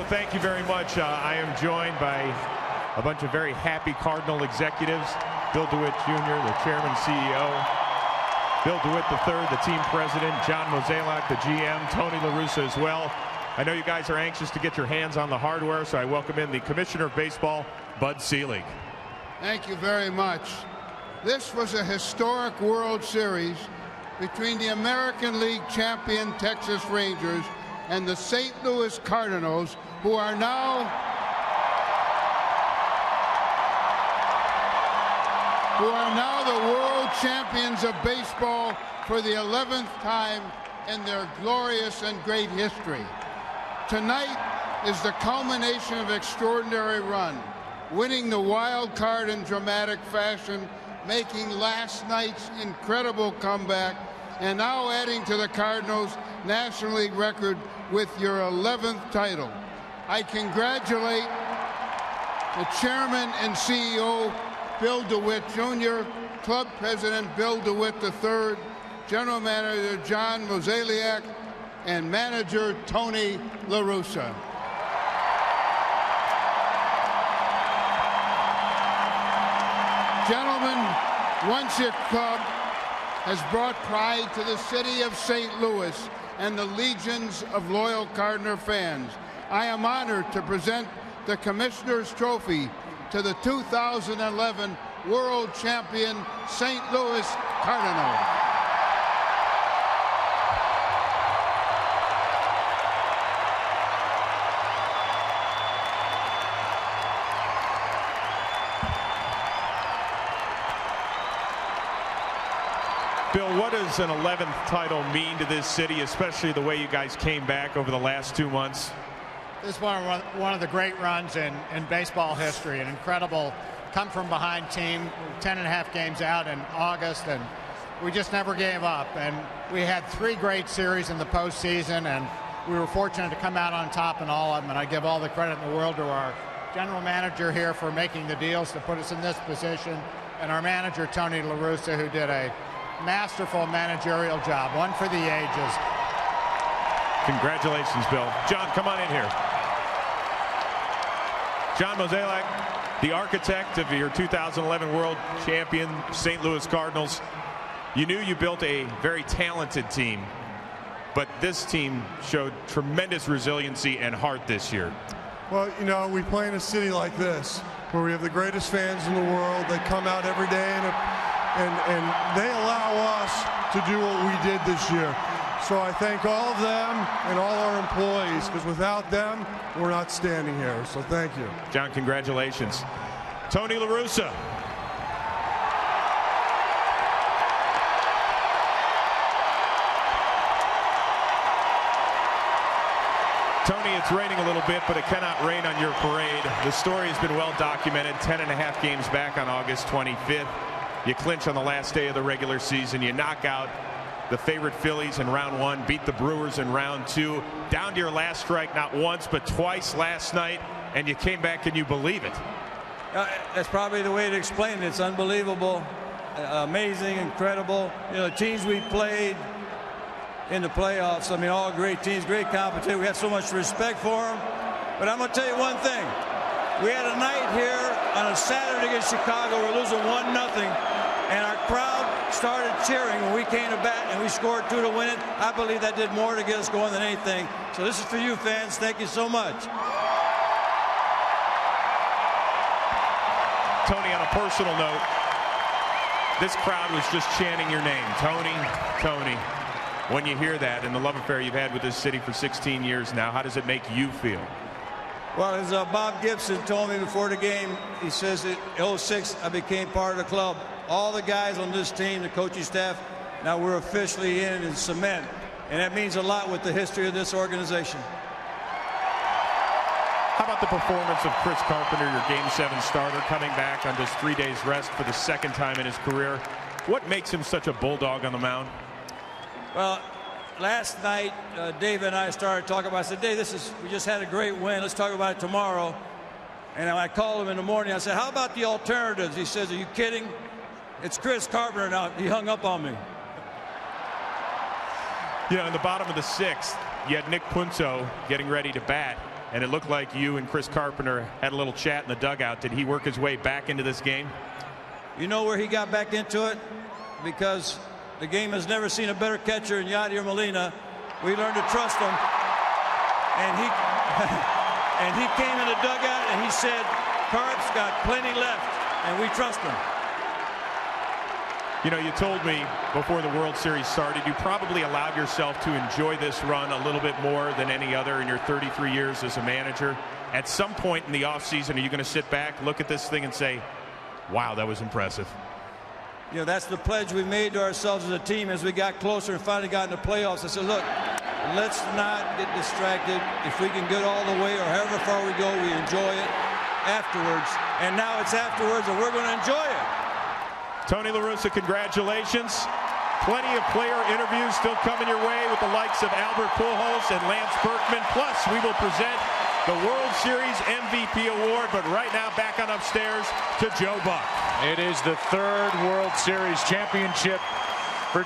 thank you very much. I am joined by a bunch of very happy Cardinal executives. Bill DeWitt Jr., the chairman, CEO. Bill DeWitt III, the team president. John Mozeliak, the GM. Tony La Russa as well. I know you guys are anxious to get your hands on the hardware, so I welcome in the Commissioner of Baseball, Bud Selig. Thank you very much. This was a historic World Series between the American League champion Texas Rangers and the St. Louis Cardinals, who are now the world champions of baseball for the 11th time in their glorious and great history. Tonight is the culmination of extraordinary run, winning the wild card in dramatic fashion, making last night's incredible comeback, and now adding to the Cardinals' National League record with your 11th title. I congratulate the chairman and CEO, Bill DeWitt Jr., club president Bill DeWitt III, general manager John Mozeliak, and manager Tony La Russa. Gentlemen, once your club has brought pride to the city of St. Louis and the legions of loyal Cardinal fans, I am honored to present the Commissioner's Trophy to the 2011 World Champion St. Louis Cardinals. Bill, what does an 11th title mean to this city, especially the way you guys came back over the last 2 months? This is one of the great runs in baseball history, an incredible come-from-behind team, 10.5 games out in August, and we just never gave up. And we had 3 great series in the postseason, and we were fortunate to come out on top in all of them. And I give all the credit in the world to our general manager here for making the deals to put us in this position, and our manager, Tony La Russa, who did a masterful managerial job, one for the ages. Congratulations, Bill. John, come on in here. John Mozeliak, the architect of your 2011 World Champion St. Louis Cardinals. You knew you built a very talented team, but this team showed tremendous resiliency and heart this year. Well, you know, we play in a city like this where we have the greatest fans in the world. They come out every day and they allow us to do what we did this year. So I thank all of them and all our employees, because without them, we're not standing here. So thank you. John, congratulations. Tony La Russa. Tony, it's raining a little bit, but it cannot rain on your parade. The story has been well documented. 10.5 games back on August 25th. You clinch on the last day of the regular season. You knock out the favorite Phillies in round 1, beat the Brewers in round 2, down to your last strike not once but twice last night, and you came back. Can you believe it? That's probably the way to explain it. It's unbelievable, amazing, incredible. You know, the teams we played in the playoffs, I mean, all great teams, great competition. We had so much respect for them. But I'm going to tell you one thing. We had a night here on a Saturday against Chicago. We're losing 1-0, and our crowd started cheering when we came to bat, and we scored 2 to win it. I believe that did more to get us going than anything. So this is for you fans. Thank you so much. Tony, on a personal note, this crowd was just chanting your name. Tony, Tony. When you hear that and the love affair you've had with this city for 16 years now, how does it make you feel? Well, as Bob Gibson told me before the game, he says that in '06 I became part of the club. All the guys on this team, the coaching staff, now we're officially in cement. And that means a lot with the history of this organization. How about the performance of Chris Carpenter, your Game 7 starter, coming back on just 3 days rest for the 2nd time in his career? What makes him such a bulldog on the mound? Well, last night, Dave and I started talking about it. I said, Dave, we just had a great win. Let's talk about it tomorrow. And I called him in the morning. I said, how about the alternatives? He says, are you kidding? It's Chris Carpenter now. He hung up on me. You know, in the bottom of the 6th, you had Nick Punto getting ready to bat. and it looked like you and Chris Carpenter had a little chat in the dugout. Did he work his way back into this game? You know where he got back into it? Because the game has never seen a better catcher in Yadier Molina. We learned to trust him. And he and he came in the dugout and he said, Carp's got plenty left, and we trust him. You know, you told me before the World Series started, you probably allowed yourself to enjoy this run a little bit more than any other in your 33 years as a manager. At some point in the offseason, are you going to sit back, look at this thing, and say, wow, that was impressive? You know, that's the pledge we made to ourselves as a team as we got closer and finally got in the playoffs. I said, look, let's not get distracted. If we can get all the way or however far we go, we enjoy it afterwards. And now it's afterwards, and we're going to enjoy it. Tony La Russa, congratulations. Plenty of player interviews still coming your way with the likes of Albert Pujols and Lance Berkman. Plus, we will present the World Series MVP award. But right now, back on upstairs to Joe Buck. It is the third World Series championship